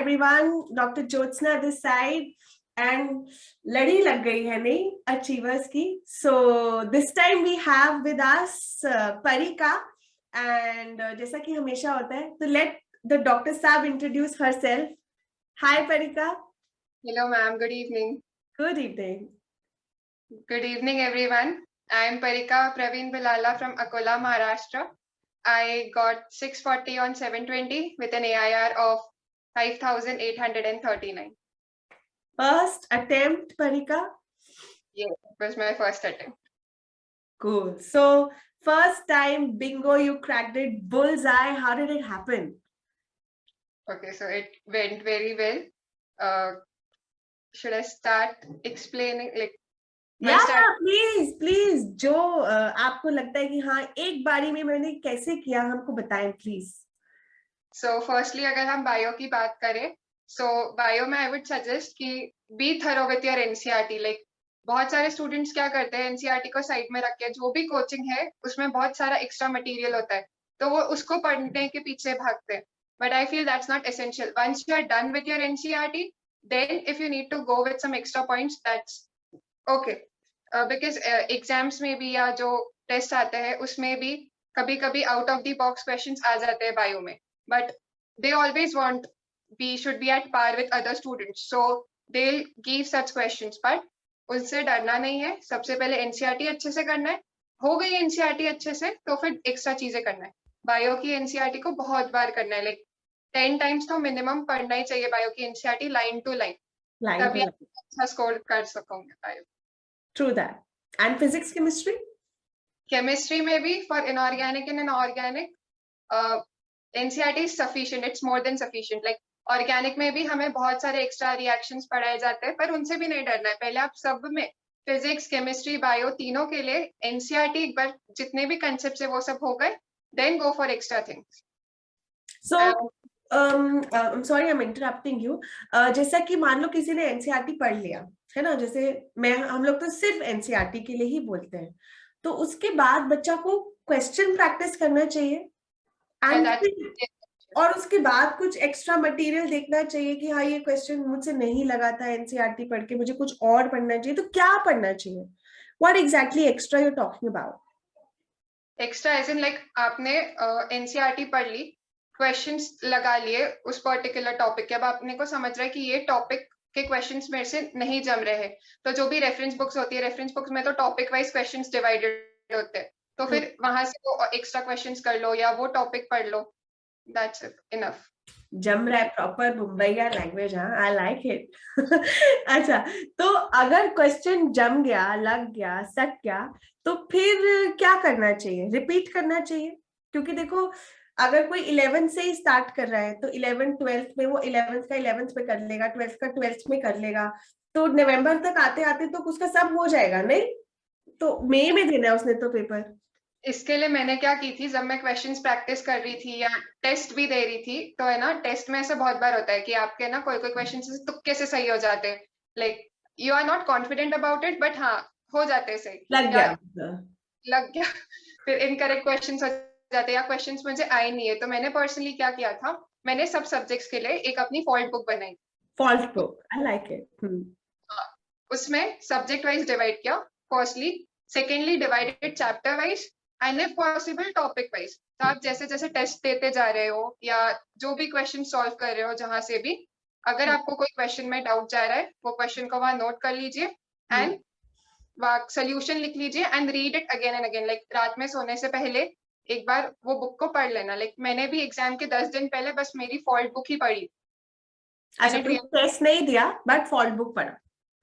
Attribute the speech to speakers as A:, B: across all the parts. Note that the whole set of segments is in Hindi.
A: everyone, Dr. Jyotsna this side and लड़ी लग गई है नहीं achievers की. So this time we have with us Parika and जैसा कि हमेशा होता है तो let the Dr. Saab introduce herself. Hi Parika.
B: Hello ma'am, good evening.
A: Good evening.
B: Good evening everyone. I am Parika Praveen Bilala from Akola, Maharashtra. I got 640 on 720 with an AIR of 5,839.
A: First attempt, Parika?
B: Yes, it was my first attempt.
A: Cool. So first time bingo, you cracked it bullseye. How did it happen?
B: Okay, so it went very well. Should I start explaining?
A: Please जो आपको लगता है कि हाँ एक बारी में मैंने कैसे किया हमको बताएं प्लीज.
B: So firstly अगर हम बायो की बात करें, so बायो में I would suggest कि be thorough with your NCERT. Like बहुत सारे स्टूडेंट्स क्या करते हैं, NCERT को साइड में रख के जो भी कोचिंग है उसमें बहुत सारा एक्स्ट्रा मटेरियल होता है तो वो उसको पढ़ने के पीछे भागते हैं. But I feel that's not essential. Once you are done with your NCERT, then if you need to go with some extra points, that's okay. Because exams में भी या जो टेस्ट आते हैं उसमें भी कभी कभी out of the box questions आ जाते हैं बायो में, but they always want we should be at par with other students, so they'll give such questions. But उससे डरना नहीं है. सबसे पहले एनसीईआरटी अच्छे से करना है. हो गई एनसीईआरटी अच्छे से तो फिर एक्स्ट्रा चीजें करना है. बायो की एनसीईआरटी को बहुत बार करना है, लाइक 10 टाइम्स तो मिनिमम पढ़ना ही चाहिए बायो की एनसीईआरटी लाइन टू लाइन, तभी आप अच्छा स्कोर कर सकोगे bio.
A: True that. And physics, chemistry?
B: Chemistry में भी for inorganic and inorganic, NCERT is sufficient. It's more than sufficient. Like organic में भी हमें बहुत सारे extra reactions पढ़ाए जाते हैं, पर उनसे भी नहीं डरना है. पहले आप सब में physics, chemistry, bio तीनों के लिए NCERT एक बार जितने भी concepts है वो सब हो गए, then go for extra things.
A: So I'm sorry I'm interrupting you. जैसा कि मान लो किसी ने NCERT पढ़ लिया है ना, जैसे हम लोग तो सिर्फ एनसीईआरटी के लिए ही बोलते हैं, तो उसके बाद बच्चा को क्वेश्चन प्रैक्टिस करना चाहिए और उसके बाद कुछ एक्स्ट्रा मटेरियल देखना चाहिए कि हाँ ये क्वेश्चन मुझसे नहीं लगा था एनसीईआरटी पढ़ के, मुझे कुछ और पढ़ना चाहिए. तो क्या पढ़ना चाहिए? What exactly extra you talking about?
B: Extra edge in like आपने एनसीईआरटी पढ़ ली, क्वेश्चंस लगा लिए उस पर्टिकुलर टॉपिक के, अब आपने को समझ रहा है कि ये टॉपिक के क्वेश्चंस मेरे से नहीं जम रहे हैं, तो जो भी रेफरेंस बुक्स होती है, रेफरेंस बुक्स में तो टॉपिक वाइज क्वेश्चंस डिवाइडेड होते हैं, तो फिर वहां से वो एक्स्ट्रा क्वेश्चंस कर लो या वो टॉपिक पढ़ लो. That's enough.
A: जम रहा है प्रॉपर मुंबईया लैंग्वेज. हाँ, आई लाइक इट. अच्छा, तो अगर क्वेश्चन जम गया, लग गया, सट गया, तो फिर क्या करना चाहिए? रिपीट करना चाहिए? क्योंकि देखो अगर कोई 11 से ही स्टार्ट कर रहा है तो 11 12th में वो 11th का 11th में कर लेगा, 12th का 12th में कर लेगा, तो नवंबर तक आते आते तो उसका सब हो जाएगा नहीं? तो मई में देना है उसने तो पेपर.
B: इसके लिए मैंने क्या की थी, जब मैं क्वेश्चंस प्रैक्टिस कर रही थी या टेस्ट भी दे रही थी, तो है ना टेस्ट में ऐसे बहुत बार होता है कि आपके ना कोई कोई क्वेश्चन तुक्के से सही हो जाते हैं, like you are not confident about it but हाँ हो जाते हैं सही. लग गया फिर इनकरेक्ट क्वेश्चन हो जाते हैं या क्वेश्चंस मुझे आए नहीं है, तो मैंने पर्सनली क्या किया था, मैंने सब सब्जेक्ट्स के लिए एक अपनी फॉल्ट बुक बनाई.
A: Fault book, I like it.
B: उसमें सब्जेक्ट वाइज डिवाइड किया firstly, secondly divided chapter wise and if possible topic wise. तो आप जैसे जैसे टेस्ट देते जा रहे हो या जो भी क्वेश्चन सॉल्व कर रहे हो जहां से भी, अगर आपको कोई क्वेश्चन में डाउट जा रहा है वो क्वेश्चन को वहां नोट कर लीजिए एंड सोल्यूशन लिख लीजिए and read it again and again. Like रात में सोने से पहले एक बार वो बुक को पढ़ लेना. लाइक मैंने भी एग्जाम के 10 दिन पहले बस मेरी फॉल्ट बुक ही पढ़ी.
A: अच्छा, टेस्ट नहीं दिया बट फॉल्ट बुक पढ़ा?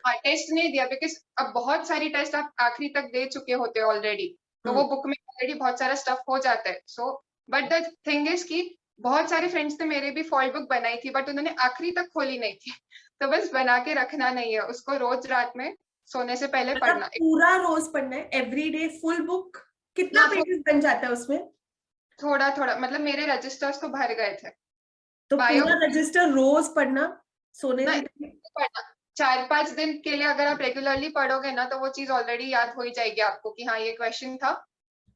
B: हाँ, टेस्ट नहीं दिया बिकॉज अब बहुत सारी टेस्ट आप आखिरी तक दे चुके होते हो ऑलरेडी, तो वो बुक में ऑलरेडी बहुत सारा स्टफ हो जाता है. So but the thing is कि बहुत सारे फ्रेंड्स ने मेरे भी फॉल्ट बुक बनाई थी बट उन्होंने आखिरी तक खोली नहीं थी. तो बस बना के रखना नहीं है, उसको रोज रात में सोने से पहले पढ़ना.
A: पूरा रोज पढ़ना है? Everyday full book? कितना पेजेस बन जाता है उसमें? थोड़ा
B: थोड़ा, मतलब मेरे रजिस्टर्स तो भर गए थे.
A: तो पूरा रजिस्टर रोज पढ़ना सोने से
B: पढ़ना 4-5 दिन के लिए अगर आप रेगुलरली पढ़ोगे ना तो वो चीज ऑलरेडी याद हो ही जाएगी आपको कि हाँ ये क्वेश्चन था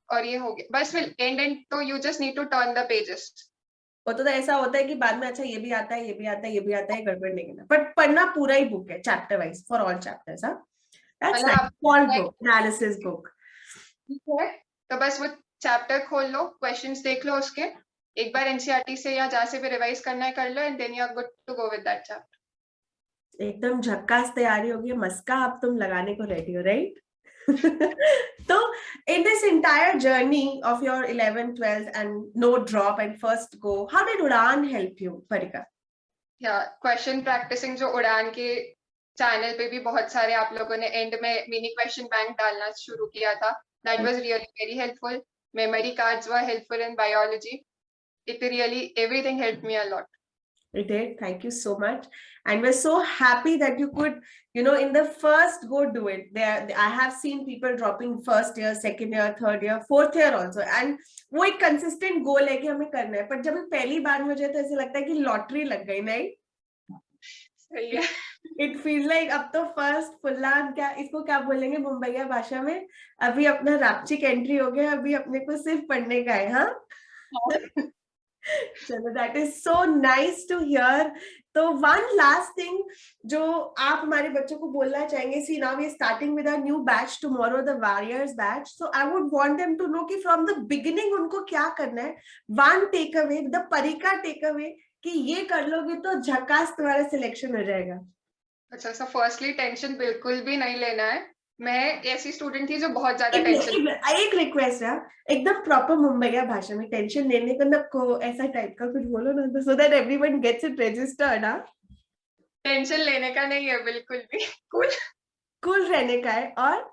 B: और ये हो गया. बस फिर एंड तो you just need to turn the pages.
A: वो तो ऐसा होता है कि बाद में अच्छा ये भी आता है, ये भी आता है, ये भी आता है, गड़बड़ नहीं करना, बट पढ़ना पूरा ही बुक है, chapter wise for all chapters. हाँ, दैट्स
B: मतलब
A: नाइस,
B: आप
A: फॉल बुक, एनालिसिस बुक।
B: ठीक है, तो बस वो चैप्टर खोल लो, क्वेश्चंस देख लो उसके, एक बार एनसीईआरटी से या जहाँ से भी रिवाइज करना है कर लो, and then you are good to go with that chapter.
A: एकदम झक्कास तैयारी होगी, मस्का अब तुम लगाने को रेडी हो, राइट? तो in this entire journey of your 11th 12th and no drop and first go, how did Udaan help you, Parika?
B: या क्वेश्चन प्रैक्टिसिंग जो उड़ान के चैनल पे भी बहुत सारे आप लोगों ने एंड में मिनी क्वेश्चन बैंक डालना शुरू किया था, that was really very helpful. Memory cards were helpful in biology, it really everything helped me a lot.
A: You did. Thank you so much, and we're so happy that you could, in the first go do it. I have seen people dropping first year, second year, third year, fourth year also, and वो एक consistent goal है कि हमें करना है, पर जब पहली बार मुझे तो ऐसे लगता है कि लॉटरी लग गई, नहीं?
B: सही है।
A: It feels like अब तो फर्स्ट फुल्लान, क्या इसको क्या बोलेंगे मुंबईया भाषा में, अभी अपना रापचिक एंट्री हो गया, अभी अपने को सिर्फ पढ़ने का है। हाँ, चलो, that is so nice to hear. तो वन लास्ट थिंग जो आप हमारे बच्चों को बोलना चाहेंगे, see now we are starting with a new batch tomorrow, the warriors batch, so I would want them to know कि फ्रॉम द बिगिनिंग उनको क्या करना है, वन टेक अवे, द परिका टेक अवे, कि ये कर लोगे तो झकास तुम्हारा सिलेक्शन हो जाएगा।
B: अच्छा, सो फर्स्टली टेंशन बिल्कुल भी नहीं लेना है। मैं ऐसी स्टूडेंट थी जो बहुत ज्यादा
A: एक रिक्वेस्ट है, एकदम प्रॉपर मुंबईया भाषा में, टेंशन लेने का ना को ऐसा टाइप का कुछ बोलो ना, so that everyone gets it registered. हाँ,
B: टेंशन लेने का नहीं है बिल्कुल भी, कूल
A: कूल रहने का है, और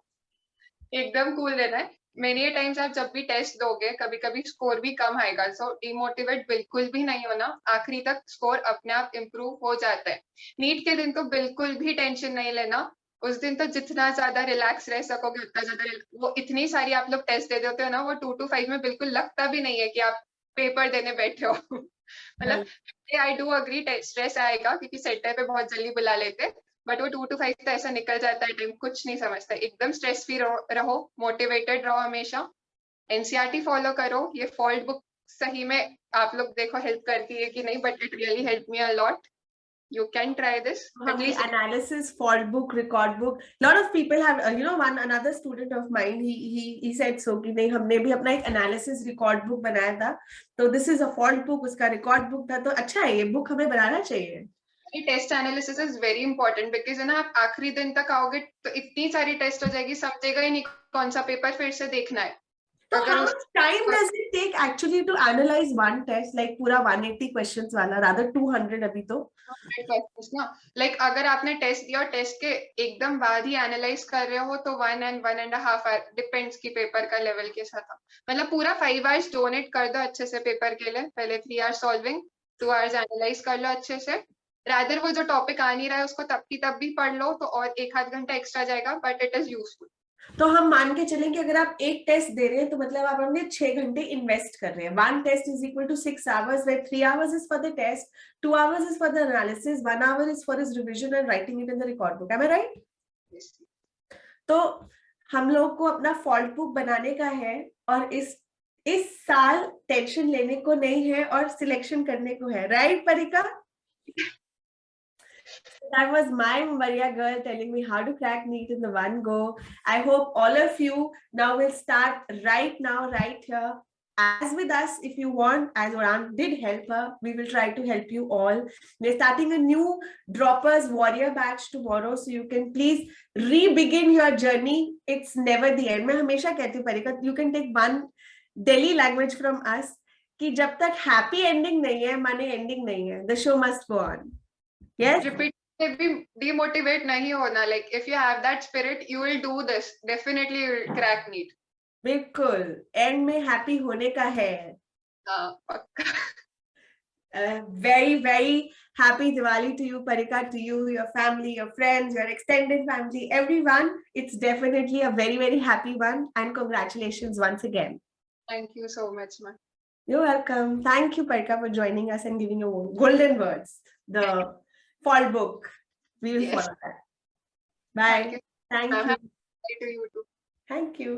B: एकदम कूल रहना है। मेनी टाइम्स आप जब भी टेस्ट दोगे कभी कभी स्कोर भी कम आएगा, सो डिमोटिवेट बिल्कुल भी नहीं होना, आखिरी तक स्कोर अपने आप इम्प्रूव हो जाता है। नीट के दिन तो बिल्कुल भी टेंशन नहीं लेना, उस दिन तो जितना ज्यादा रिलैक्स रह सकोगे उतना ज्यादा, वो इतनी सारी आप लोग टेस्ट दे देते हो ना, वो 2 to 5 में बिल्कुल लगता भी नहीं है कि आप पेपर देने बैठे हो। मतलब आई डू अग्री स्ट्रेस आएगा क्योंकि सेंटर पे बहुत जल्दी बुला लेते, बट वो 2 to 5 तो ऐसा निकल जाता है टाइम, कुछ नहीं समझता। एकदम स्ट्रेस फ्री रहो, मोटिवेटेड रहो हमेशा, एनसीईआरटी फॉलो करो। ये फॉल्ट बुक सही में आप लोग देखो हेल्प करती है कि नहीं, but it really help me a lot. You can try this. At least
A: analysis, fault book, record book. Lot of people have, one another student of mine, he said so कि नहीं, हमने भी अपना एक analysis record book बनाया था, तो this is a fault book, उसका record book था, तो अच्छा है, ये book हमें बनाना चाहिए।
B: Test analysis is very important because है ना, आप आखिरी दिन तक आओगे तो इतनी सारी टेस्ट हो जाएगी, समझेगा ही नहीं कौन सा पेपर फिर से देखना है।
A: तो how much time does it take actually to analyze one test, like पूरा 180 questions वाला, rather 200 अभी तो?
B: ना, लाइक अगर आपने टेस्ट दिया और टेस्ट के एकदम बाद ही एनालाइज कर रहे हो तो 1.5 आवर, डिपेंड्स की पेपर का लेवल के साथ। मतलब पूरा 5 आवर्स डोनेट कर दो अच्छे से पेपर के लिए, पहले 3 आवर्स सॉल्विंग, 2 आवर्स एनालाइज कर लो अच्छे से, रादर वो जो टॉपिक आ नहीं रहा है उसको तब भी पढ़ लो तो और 1-8 घंटा एक्स्ट्रा जाएगा, बट इट इज यूजफुल।
A: तो हम मान के चलें कि अगर आप एक टेस्ट दे रहे हैं तो मतलब आप अपने 6 घंटे इन्वेस्ट कर रहे हैं। 1 test is equal to 6 hours, where 3 hours is for the test, 2 hours is for the analysis, 1 hour is for his revision and writing it in the record book. Am I right?
B: Yes.
A: तो हम लोग को अपना फॉल्ट बुक बनाने का है, और इस साल टेंशन लेने को नहीं है और सिलेक्शन करने को है, right परिका? That was my Maria girl telling me how to crack NEET in the one go. I hope all of you now will start right now, right here, as with us. If you want, as Udaan did help her, we will try to help you all. We're starting a new Droppers Warrior batch tomorrow, so you can please re-begin your journey. It's never the end. मैं हमेशा कहती हूँ परिका, you can take one Delhi language from us, कि जब तक happy ending नहीं है माने ending नहीं है. The show must go on. Yes.
B: Repeat भी demotivate नहीं होना, like if you have that spirit you will do this, definitely you will crack NEET.
A: बिल्कुल, एंड में हैप्पी होने का है। Very, very happy Diwali to you, Parika, to you, your family, your friends, your extended family, everyone. It's definitely a very, very happy one, and congratulations once again.
B: Thank you so much, ma'am.
A: You're welcome. Thank you, Parika, for joining us and giving your golden words. The fall book. We will follow that. Bye.
B: Thank you.
A: Thank you.
B: To you too.
A: Thank you.